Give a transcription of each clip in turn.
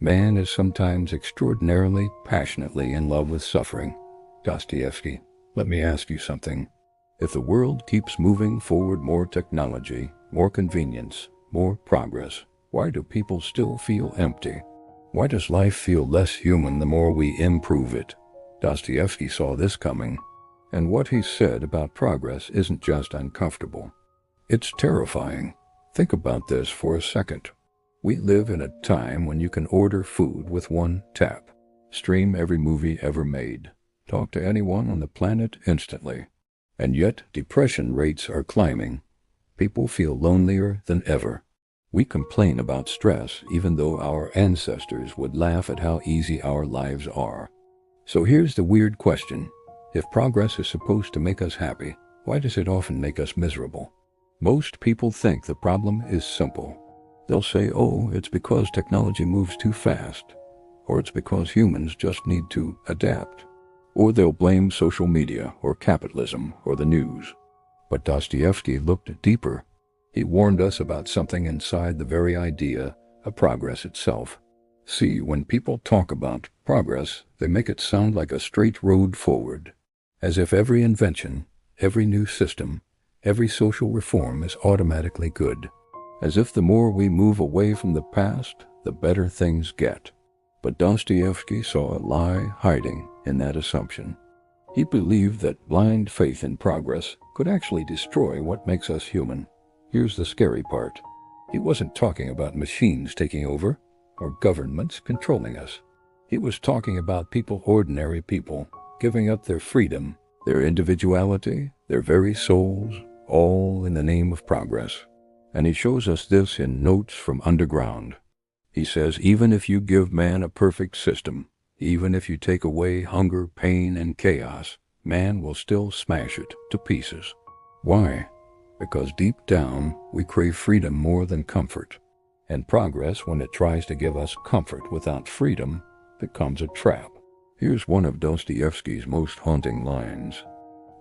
Man is sometimes extraordinarily passionately in love with suffering. Dostoevsky, let me ask you something. If the world keeps moving forward, more technology, more convenience, more progress, why do people still feel empty? Why does life feel less human the more we improve it? Dostoevsky saw this coming, and what he said about progress isn't just uncomfortable. It's terrifying. Think about this for a second. We live in a time when you can order food with one tap, stream every movie ever made, talk to anyone on the planet instantly. And yet depression rates are climbing. People feel lonelier than ever. We complain about stress even though our ancestors would laugh at how easy our lives are. So here's the weird question. If progress is supposed to make us happy, why does it often make us miserable? Most people think the problem is simple. They'll say, oh, it's because technology moves too fast, or it's because humans just need to adapt. Or they'll blame social media, or capitalism, or the news. But Dostoevsky looked deeper. He warned us about something inside the very idea of progress itself. See, when people talk about progress, they make it sound like a straight road forward, as if every invention, every new system, every social reform is automatically good, as if the more we move away from the past, the better things get. But Dostoevsky saw a lie hiding in that assumption. He believed that blind faith in progress could actually destroy what makes us human. Here's the scary part. He wasn't talking about machines taking over or governments controlling us. He was talking about people, ordinary people, giving up their freedom, their individuality, their very souls, all in the name of progress. And he shows us this in Notes from Underground. He says, even if you give man a perfect system, even if you take away hunger, pain, and chaos, man will still smash it to pieces. Why? Because deep down, we crave freedom more than comfort. And progress, when it tries to give us comfort without freedom, becomes a trap. Here's one of Dostoevsky's most haunting lines.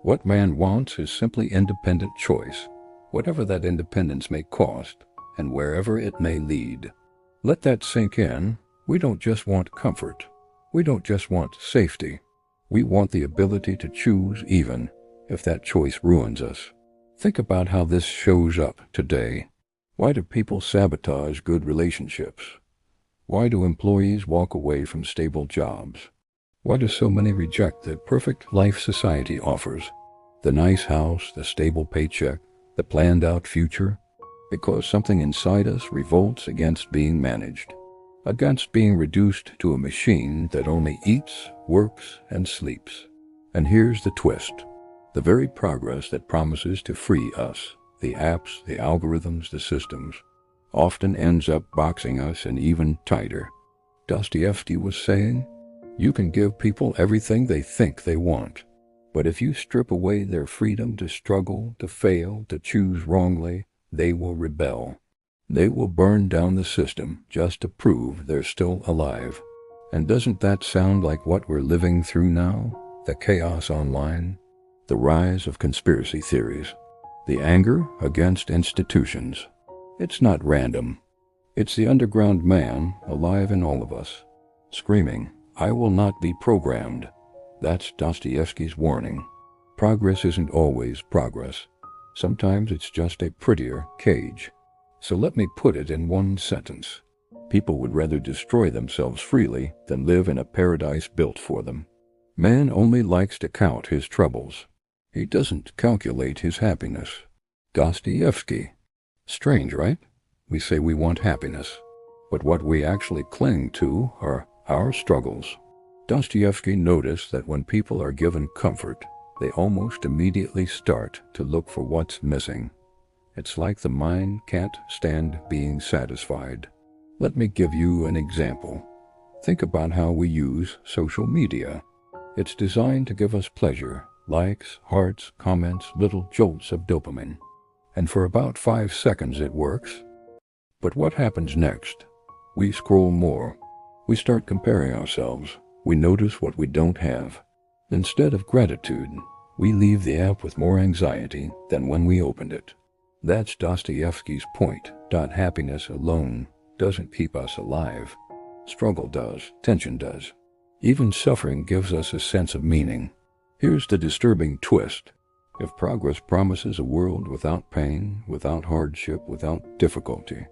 What man wants is simply independent choice, whatever that independence may cost, and wherever it may lead. Let that sink in. We don't just want comfort. We don't just want safety. We want the ability to choose even if that choice ruins us. Think about how this shows up today. Why do people sabotage good relationships? Why do employees walk away from stable jobs? Why do so many reject the perfect life society offers? The nice house, the stable paycheck, the planned out future? Because something inside us revolts against being managed, against being reduced to a machine that only eats, works, and sleeps. And here's the twist. The very progress that promises to free us, the apps, the algorithms, the systems, often ends up boxing us in even tighter. Dostoevsky was saying, you can give people everything they think they want, but if you strip away their freedom to struggle, to fail, to choose wrongly, they will rebel. They will burn down the system just to prove they're still alive. And doesn't that sound like what we're living through now? The chaos online, the rise of conspiracy theories, the anger against institutions. It's not random. It's the underground man alive in all of us, screaming, I will not be programmed. That's Dostoevsky's warning. Progress isn't always progress. Sometimes it's just a prettier cage. So let me put it in one sentence. People would rather destroy themselves freely than live in a paradise built for them. Man only likes to count his troubles. He doesn't calculate his happiness. Dostoevsky. Strange, right? We say we want happiness, but what we actually cling to are our struggles. Dostoevsky noticed that when people are given comfort, they almost immediately start to look for what's missing. It's like the mind can't stand being satisfied. Let me give you an example. Think about how we use social media. It's designed to give us pleasure, likes, hearts, comments, little jolts of dopamine. And for about 5 seconds it works. But what happens next? We scroll more. We start comparing ourselves. We notice what we don't have. Instead of gratitude, we leave the app with more anxiety than when we opened it. That's Dostoevsky's point. Happiness alone doesn't keep us alive. Struggle does. Tension does. Even suffering gives us a sense of meaning. Here's the disturbing twist. If progress promises a world without pain, without hardship, without difficulty,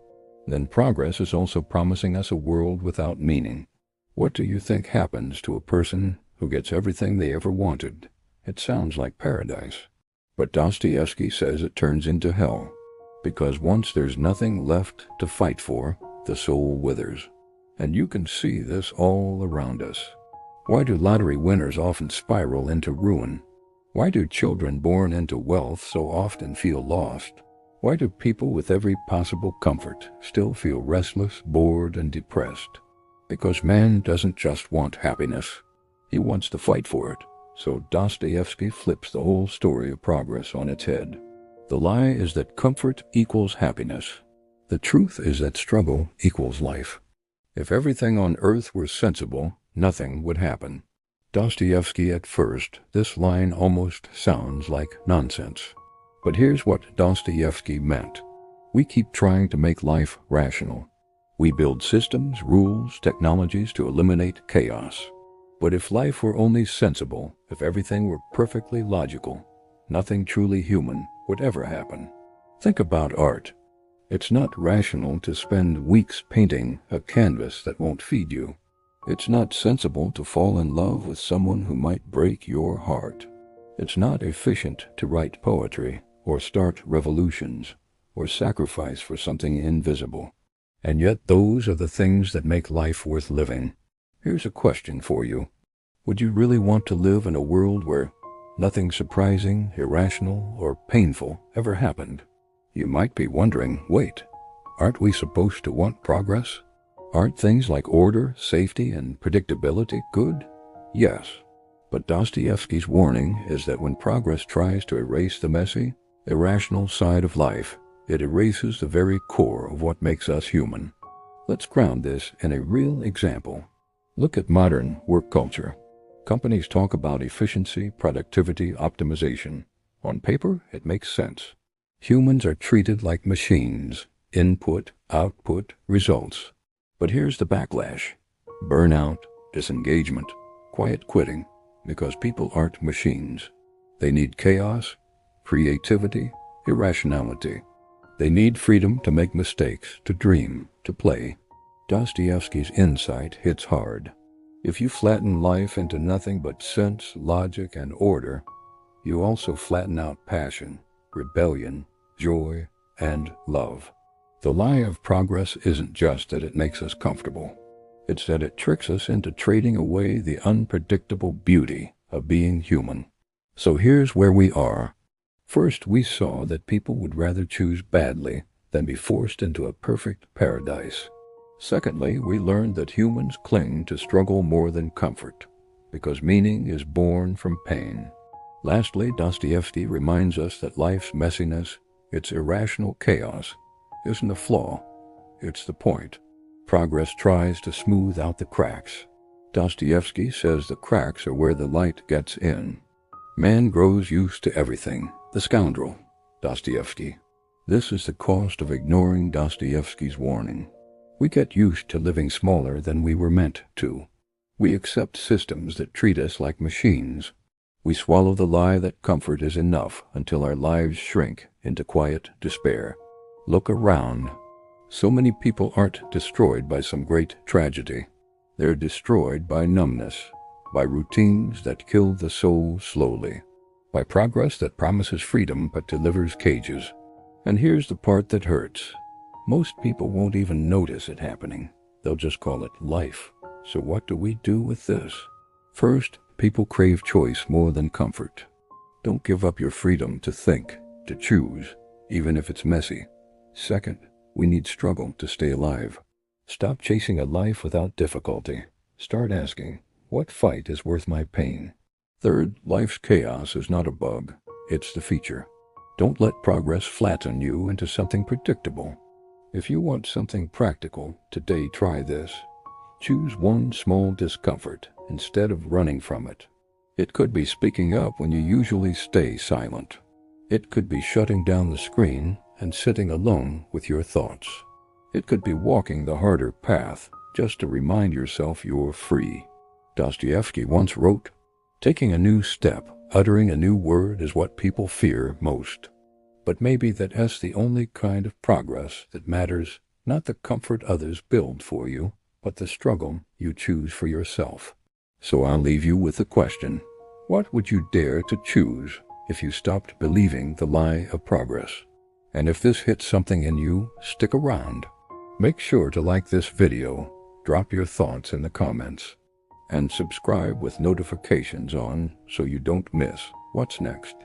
then progress is also promising us a world without meaning. What do you think happens to a person who gets everything they ever wanted? It sounds like paradise. But Dostoevsky says it turns into hell, because once there's nothing left to fight for, the soul withers. And you can see this all around us. Why do lottery winners often spiral into ruin? Why do children born into wealth so often feel lost? Why do people with every possible comfort still feel restless, bored, and depressed? Because man doesn't just want happiness. He wants to fight for it. So Dostoevsky flips the whole story of progress on its head. The lie is that comfort equals happiness. The truth is that struggle equals life. If everything on earth were sensible, nothing would happen. Dostoevsky at first, this line almost sounds like nonsense. But here's what Dostoevsky meant. We keep trying to make life rational. We build systems, rules, technologies to eliminate chaos. But if life were only sensible, if everything were perfectly logical, nothing truly human would ever happen. Think about art. It's not rational to spend weeks painting a canvas that won't feed you. It's not sensible to fall in love with someone who might break your heart. It's not efficient to write poetry, or start revolutions, or sacrifice for something invisible. And yet those are the things that make life worth living. Here's a question for you. Would you really want to live in a world where nothing surprising, irrational, or painful ever happened? You might be wondering, wait, aren't we supposed to want progress? Aren't things like order, safety, and predictability good? Yes. But Dostoevsky's warning is that when progress tries to erase the messy, irrational side of life, it erases the very core of what makes us human. Let's ground this in a real example. Look at modern work culture. Companies talk about efficiency, productivity, optimization. On paper, it makes sense. Humans are treated like machines. Input, output, results. But here's the backlash. Burnout, disengagement, quiet quitting, because people aren't machines. They need chaos, creativity, irrationality. They need freedom to make mistakes, to dream, to play. Dostoevsky's insight hits hard. If you flatten life into nothing but sense, logic, and order, you also flatten out passion, rebellion, joy, and love. The lie of progress isn't just that it makes us comfortable. It's that it tricks us into trading away the unpredictable beauty of being human. So here's where we are. First, we saw that people would rather choose badly than be forced into a perfect paradise. Secondly, we learned that humans cling to struggle more than comfort, because meaning is born from pain. Lastly, Dostoevsky reminds us that life's messiness, its irrational chaos, isn't a flaw, it's the point. Progress tries to smooth out the cracks. Dostoevsky says the cracks are where the light gets in. Man grows used to everything. The scoundrel, Dostoevsky. This is the cost of ignoring Dostoevsky's warning. We get used to living smaller than we were meant to. We accept systems that treat us like machines. We swallow the lie that comfort is enough until our lives shrink into quiet despair. Look around. So many people aren't destroyed by some great tragedy. They're destroyed by numbness, by routines that kill the soul slowly, by progress that promises freedom but delivers cages. And here's the part that hurts. Most people won't even notice it happening. They'll just call it life. So what do we do with this? First, people crave choice more than comfort. Don't give up your freedom to think, to choose, even if it's messy. Second, we need struggle to stay alive. Stop chasing a life without difficulty. Start asking, what fight is worth my pain? Third, life's chaos is not a bug. It's the feature. Don't let progress flatten you into something predictable. If you want something practical, today try this. Choose one small discomfort instead of running from it. It could be speaking up when you usually stay silent. It could be shutting down the screen and sitting alone with your thoughts. It could be walking the harder path just to remind yourself you're free. Dostoevsky once wrote, "Taking a new step, uttering a new word is what people fear most. But maybe that's the only kind of progress that matters, not the comfort others build for you, but the struggle you choose for yourself." So I'll leave you with the question, what would you dare to choose if you stopped believing the lie of progress? And if this hits something in you, stick around. Make sure to like this video, drop your thoughts in the comments, and subscribe with notifications on so you don't miss what's next.